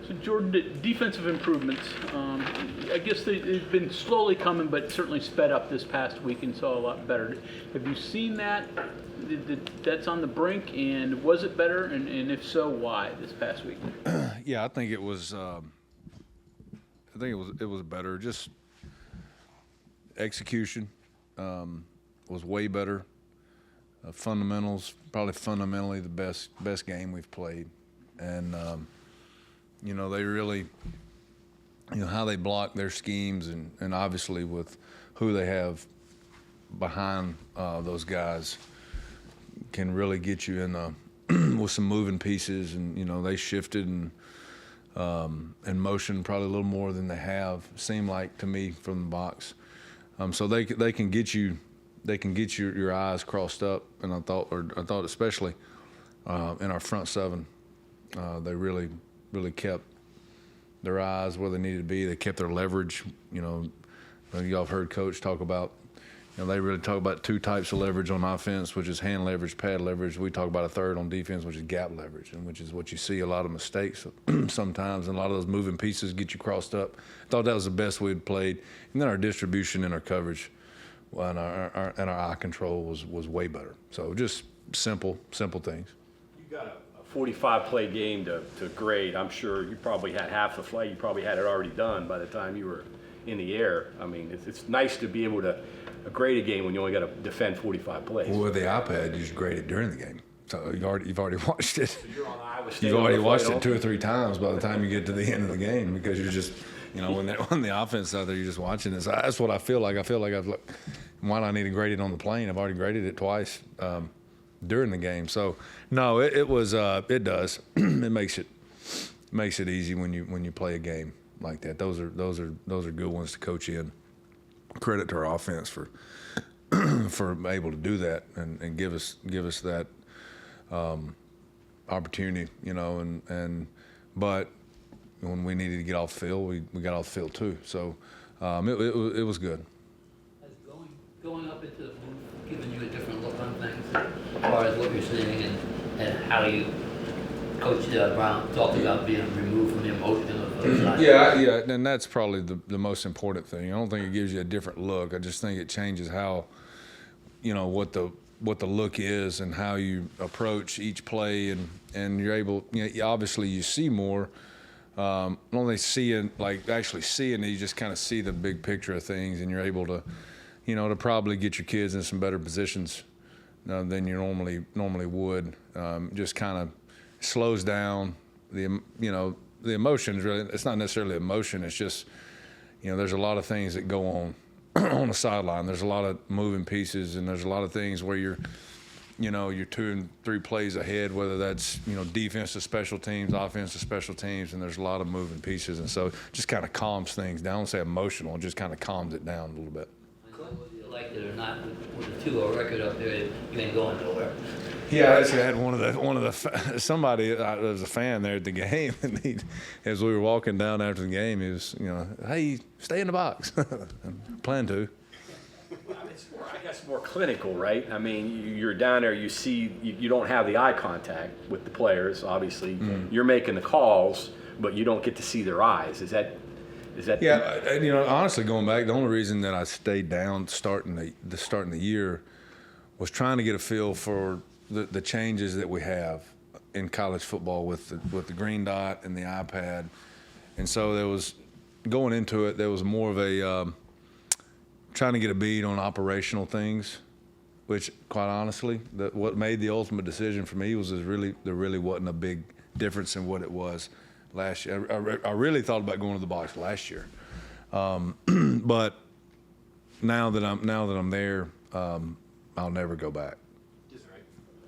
So Jordan, defensive improvements, I guess they've been slowly coming, but certainly sped up this past week and saw a lot better. Have you seen that? That's on the brink, and was it better? And if so, why this past week? Yeah, I think it was. It was better. Just execution was way better. Fundamentals, probably fundamentally the best game we've played, and they really, how they block their schemes, and obviously with who they have behind those guys can really get you in with some moving pieces, and they shifted and motion probably a little more than they have seemed like to me from the box. So they can get you. They can get your eyes crossed up, and I thought especially in our front seven, they really kept their eyes where they needed to be. They kept their leverage. Y'all have heard Coach talk about. They really talk about two types of leverage on offense, which is hand leverage, pad leverage. We talk about a third on defense, which is gap leverage, and which is what you see a lot of mistakes sometimes, and a lot of those moving pieces get you crossed up. I thought that was the best we'd played, and then our distribution and our coverage. And our eye control was way better. So just simple things. You got a 45-play game to grade. I'm sure you probably had half the play. You probably had it already done by the time you were in the air. I mean, it's nice to be able to grade a game when you only got to defend 45 plays. Well, with the iPad, you just grade it during the game. So you've already watched it. So you're on Iowa State. You've already watched it 2 or 3 times by the time you get to the end of the game, because you're just, when the offense is out there, you're just watching it. So that's what I feel like. I feel like why do I need to grade it on the plane? I've already graded it twice during the game. So no, it was it does. It makes it easy when you play a game like that. Those are good ones to coach in. Credit to our offense for able to do that and give us that opportunity, but when we needed to get off the field, we got off the field too. So it was good. Has going up into the booth given you a different look on things as far as what you're seeing and how you Coach Brown talked about being removed from the emotion of the side? Yeah, and that's probably the most important thing. I don't think it gives you a different look. I just think it changes how, what the look is and how you approach each play, and you're able, obviously you see more. Not only seeing, actually seeing it, you just kind of see the big picture of things, and you're able to, to probably get your kids in some better positions than you normally would. Just kind of slows down the emotions. Really, it's not necessarily emotion. It's just, there's a lot of things that go on on the sideline. There's a lot of moving pieces, and there's a lot of things where you're 2 and 3 plays ahead, whether that's, defense to special teams, offense to special teams, and there's a lot of moving pieces. And so it just kind of calms things down. I don't say emotional, it just kind of calms it down a little bit. Whether you liked it or not, with the 2-0 record up there, you ain't going nowhere. Yeah, I actually had somebody that was a fan there at the game, and as we were walking down after the game, he was, hey, stay in the box. Plan to. I guess more clinical, right? I mean, you're down there, you see, you don't have the eye contact with the players, obviously. Mm. You're making the calls, but you don't get to see their eyes. Is that? Yeah, honestly, going back, the only reason that I stayed down starting the year was trying to get a feel for the changes that we have in college football with the green dot and the iPad. And so there was, going into it, there was more of a trying to get a bead on operational things, which, quite honestly, what made the ultimate decision for me was there really wasn't a big difference in what it was last year. I really thought about going to the box last year, but now that I'm there, I'll never go back.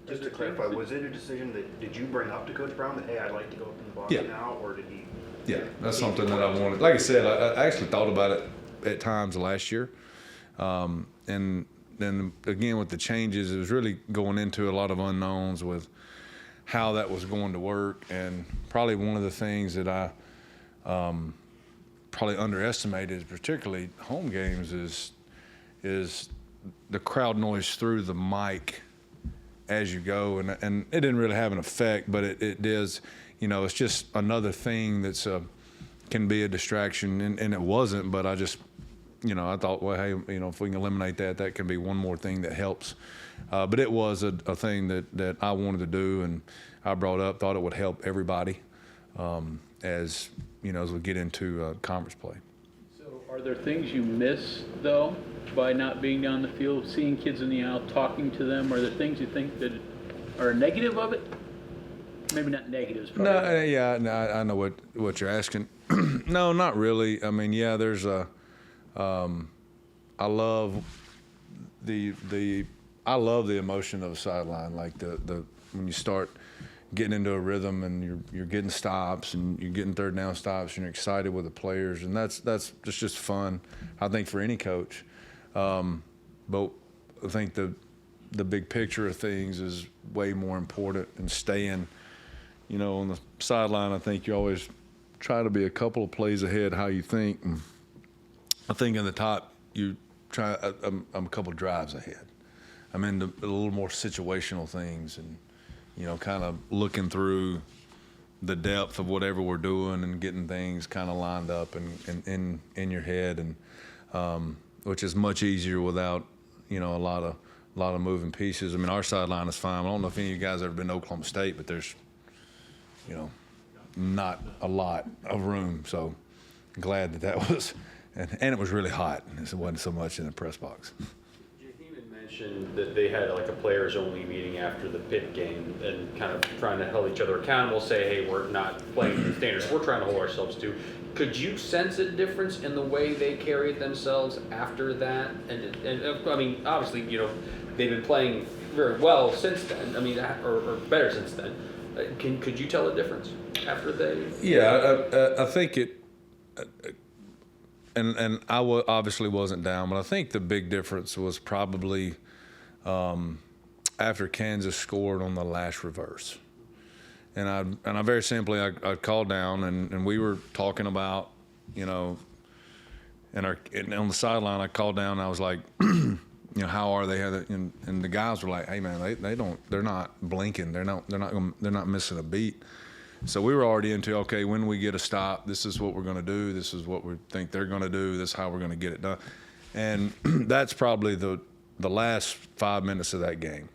Just to clarify, was it a decision that did you bring up to Coach Brown that, hey, I'd like to go up in the box now, or did he? Yeah, that's something that I wanted. Like I said, I actually thought about it at times last year. And then again, with the changes, it was really going into a lot of unknowns with how that was going to work. And probably one of the things that I probably underestimated, particularly home games, is the crowd noise through the mic as you go. And it didn't really have an effect, but it does, it's just another thing that's can be a distraction, and it wasn't. But I just, I thought, well, hey, if we can eliminate that, that can be one more thing that helps. But it was a thing that I wanted to do, and I brought up, thought it would help everybody as we get into conference play. So are there things you miss, though, by not being down the field, seeing kids in the aisle, talking to them? Are there things you think that are negative of it? Maybe not negatives. Probably. I know what you're asking. No, not really. I mean, yeah, there's I love the emotion of the sideline, like the when you start getting into a rhythm and you're getting stops and you're getting third down stops and you're excited with the players, and that's just fun, I think, for any coach. But I think the big picture of things is way more important, and staying, on the sideline, I think you always try to be a couple of plays ahead how you think. And I think in the top, I'm a couple of drives ahead. I'm into a little more situational things, and kind of looking through the depth of whatever we're doing and getting things kind of lined up and in your head, and which is much easier without a lot of moving pieces. I mean, our sideline is fine. I don't know if any of you guys have ever been to Oklahoma State, but there's not a lot of room. So glad that was, and it was really hot. It wasn't so much in the press box. Mentioned that they had like a players only meeting after the Pitt game and kind of trying to hold each other accountable, say, hey, we're not playing the standards we're trying to hold ourselves to. Could you sense a difference in the way they carried themselves after that? And I mean, obviously, they've been playing very well since then. I mean, or better since then. Could you tell a difference after they? Yeah, I think it. And I obviously wasn't down, but I think the big difference was probably after Kansas scored on the last reverse. And I very simply, I called down, and we were talking about, and on the sideline, I called down, and I was like, how are they? And the guys were like, hey man, they're not blinking, they're not missing a beat. So we were already into, okay, when we get a stop, this is what we're going to do. This is what we think they're going to do. This is how we're going to get it done. And that's probably the last 5 minutes of that game.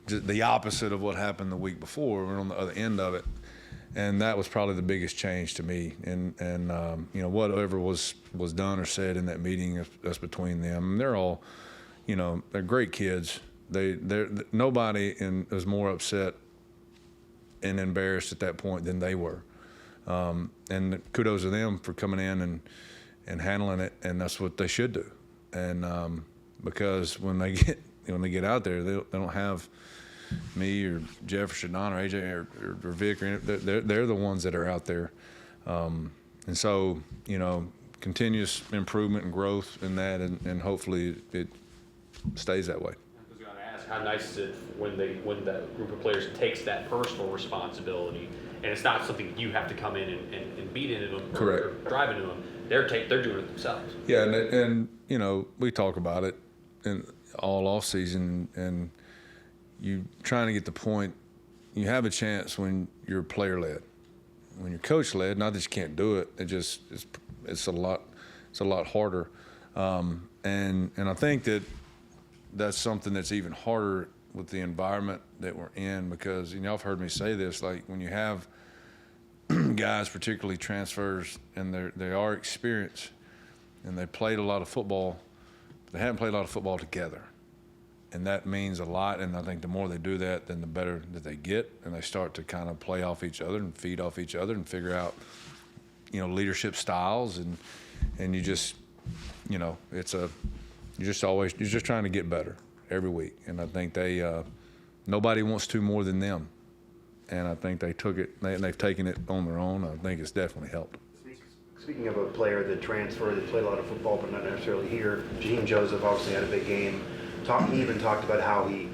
Just the opposite of what happened the week before. We're on the other end of it. And that was probably the biggest change to me. And whatever was done or said in that meeting, that's between them. And they're all, they're great kids. Nobody is more upset and embarrassed at that point than they were. And kudos to them for coming in and handling it, and that's what they should do. And because when they get out there, they don't have me or Jeff or Shadon or AJ or Vic, they're the ones that are out there. And so, continuous improvement and growth in that, and hopefully it stays that way. I was going to ask, how nice is it when that group of players takes that personal responsibility, and it's not something you have to come in and beat into them. Correct. Or drive into them. They're doing it themselves. Yeah, and we talk about it in all off season, and you trying to get the point. You have a chance when you're player led. When you're coach led, not that you can't do it. It's a lot harder. And I think that's something that's even harder with the environment that we're in, because I've heard me say this, like when you have guys, particularly transfers, and they are experienced and they played a lot of football, they haven't played a lot of football together, and that means a lot. And I think the more they do that, then the better that they get, and they start to kind of play off each other and feed off each other and figure out leadership styles, and you just you're just trying to get better every week. And I think nobody wants to more than them. And I think they took it, they've taken it on their own. I think it's definitely helped. Speaking of a player that transferred, that played a lot of football but not necessarily here, Jaheim Joseph obviously had a big game. He even talked about how he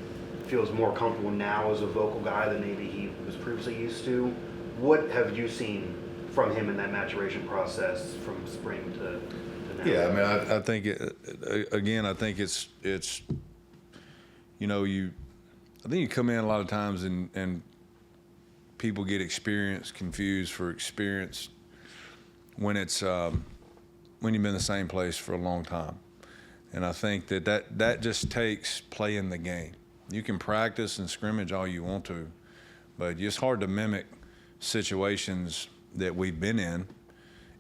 feels more comfortable now as a vocal guy than maybe he was previously used to. What have you seen from him in that maturation process from spring to now? Yeah, I mean, I think I think it's I think you come in a lot of times and people get experience confused for experience when it's when you've been in the same place for a long time. And I think that just takes playing the game. You can practice and scrimmage all you want to, but it's hard to mimic situations that we've been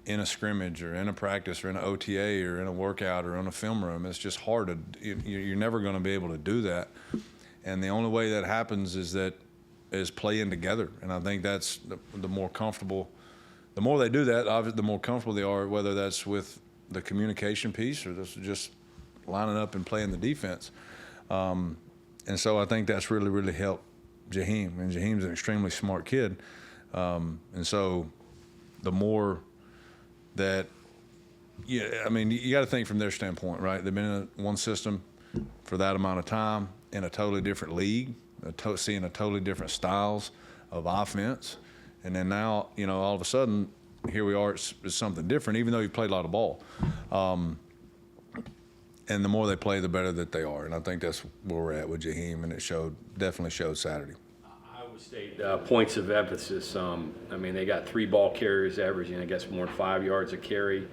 in a scrimmage or in a practice or in an OTA or in a workout or in a film room. It's just hard to, you're never going to be able to do that. And the only way that happens is playing together. And I think that's the more comfortable, the more they do that, obviously, the more comfortable they are, whether that's with the communication piece or just lining up and playing the defense. And so I think that's really, really helped Jaheim. And Jaheim's an extremely smart kid. And so the more that, yeah, I mean, you got to think from their standpoint, right? They've been in one system for that amount of time in a totally different league, seeing a totally different styles of offense. And then now, all of a sudden, here we are, it's something different, even though you played a lot of ball. And the more they play, the better that they are. And I think that's where we're at with Jaheim, and it definitely showed Saturday. Iowa State points of emphasis. I mean, they got 3 ball carriers averaging, I guess, more than 5 yards a carry.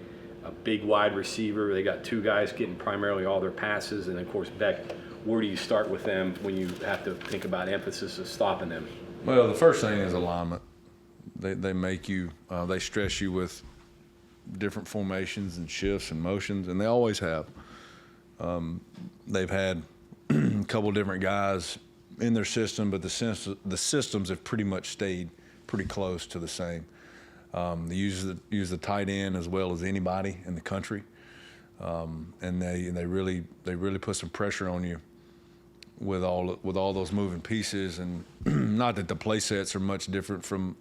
A big wide receiver. They got 2 guys getting primarily all their passes. And, of course, Beck, where do you start with them when you have to think about emphasis of stopping them? Well, the first thing is alignment. They make you, they stress you with different formations and shifts and motions, and they always have. They've had a couple different guys in their system, but the systems have pretty much stayed pretty close to the same. They use the tight end as well as anybody in the country, and they really put some pressure on you with all those moving pieces. And not that the play sets are much different from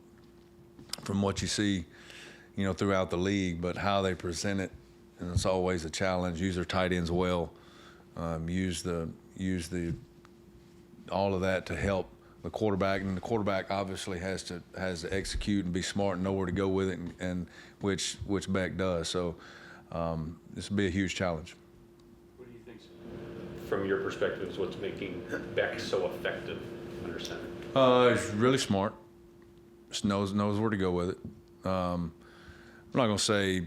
what you see, throughout the league, but how they present it, and it's always a challenge. Use their tight ends well. Use the all of that to help the quarterback, and the quarterback obviously has to execute and be smart and know where to go with it, and which Beck does. So this will be a huge challenge. What do you think, from your perspective, is what's making Beck so effective under center? He's really smart. Just knows where to go with it. I'm not going to say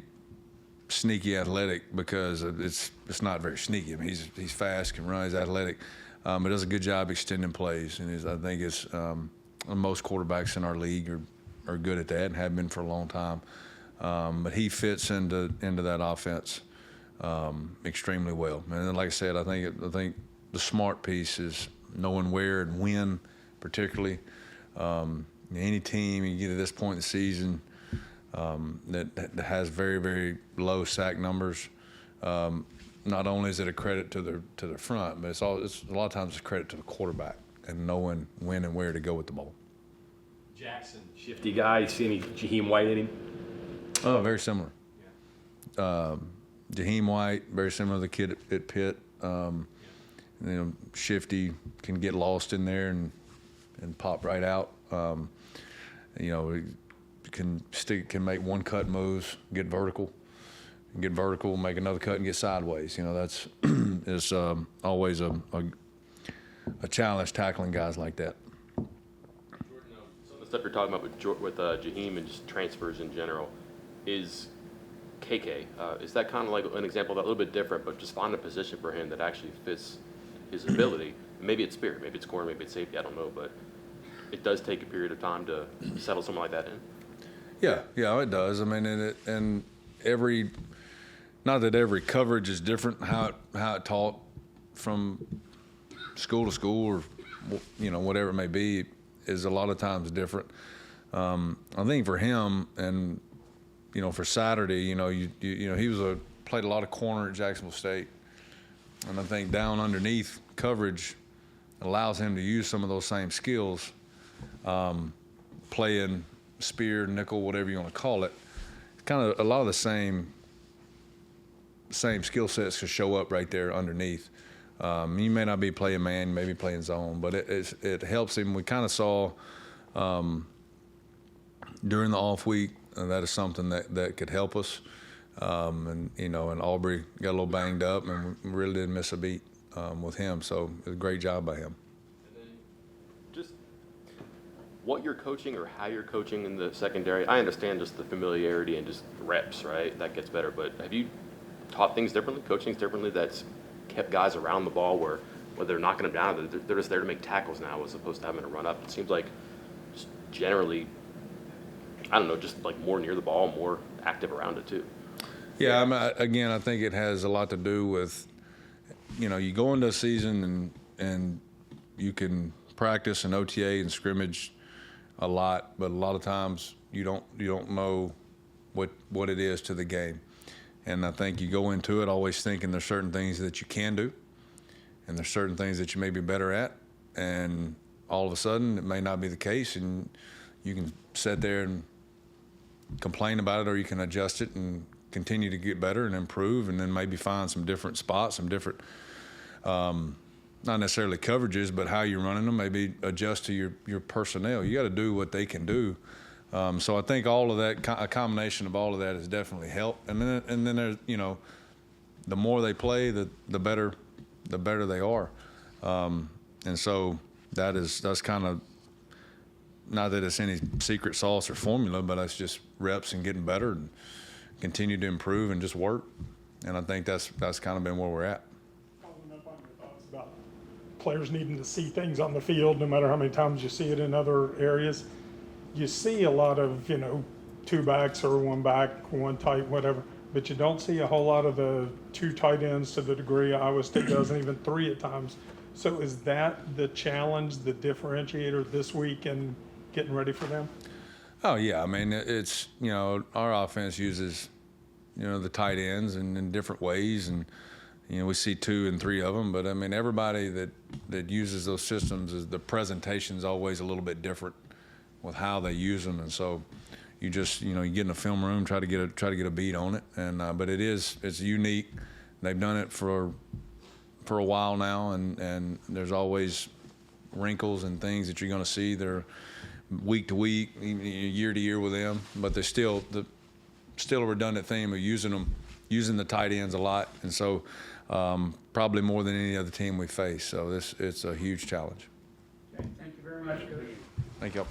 sneaky athletic, because it's not very sneaky. I mean, he's fast, can run, he's athletic, but does a good job extending plays. And I think most quarterbacks in our league are good at that and have been for a long time. But he fits into that offense extremely well. And like I said, I think the smart piece is knowing where and when, particularly. Any team you get at this point in the season that has very, very low sack numbers, not only is it a credit to their front, but it's a lot of times it's a credit to the quarterback and knowing when and where to go with the ball. Jackson, shifty guy. You see any Jaheim White in him? Oh, very similar. Yeah. Jaheim White, very similar to the kid at Pitt. Shifty, can get lost in there and pop right out. Can make one cut moves, get vertical, make another cut and get sideways. That's is always a challenge tackling guys like that. Jordan, some of the stuff you're talking about with Jaheim and just transfers in general is KK. Is that kind of like an example of that, a little bit different, but just find a position for him that actually fits his ability? Maybe it's spirit, maybe it's corner, maybe it's safety, I don't know, but it does take a period of time to settle someone like that in. Yeah, it does. I mean, not that every coverage is different, how it taught from school to school, or whatever it may be, is a lot of times different. I think for him, and for Saturday, he played a lot of corner at Jacksonville State, and I think down underneath coverage allows him to use some of those same skills, playing spear, nickel, whatever you want to call it. Kind of a lot of the same skill sets could show up right there underneath. You may not be playing man, maybe playing zone, but it helps him. We kind of saw during the off week that is something that could help us. And Aubrey got a little banged up, and we really didn't miss a beat with him. So it was a great job by him. And then just what you're coaching or how you're coaching in the secondary? I understand just the familiarity and just reps, right? That gets better. But have you taught things differently, coached things differently that's kept guys around the ball where they're knocking them down, they're just there to make tackles now as opposed to having to run up? It seems like just generally, I don't know, just like more near the ball, more active around it too. Yeah, again, I think it has a lot to do with, you go into a season and you can practice and OTA and scrimmage a lot, but a lot of times you don't know what it is to the game. And I think you go into it always thinking there's certain things that you can do, and there's certain things that you may be better at, and all of a sudden it may not be the case, and you can sit there and complain about it, or you can adjust it and continue to get better and improve, and then maybe find some different spots, some different, not necessarily coverages, but how you're running them, maybe adjust to your personnel. You got to do what they can do. So I think all of that, a combination of all of that has definitely helped. And then there's, the more they play, the better they are. And so that's kind of, not that it's any secret sauce or formula, but that's just reps and getting better and continue to improve and just work. And I think that's kind of been where we're at. Following up on your thoughts about players needing to see things on the field, no matter how many times you see it in other areas. You see a lot of, two backs or one back, one tight, whatever, but you don't see a whole lot of the two tight ends to the degree Iowa State does, and even three at times. So is that the challenge, the differentiator this week and getting ready for them? Oh, yeah. I mean, it's, our offense uses, the tight ends in different ways. And, we see 2 and 3 of them. But, I mean, everybody that uses those systems, the presentation's always a little bit different with how they use them. And so you just, you get in a film room, try to get a beat on it. And but it's unique. They've done it for a while now. And there's always wrinkles and things that you're going to see. They're week to week, year to year with them, but they're still a redundant theme of using the tight ends a lot, and so probably more than any other team we face. So it's a huge challenge. Okay, thank you very much. Thank you.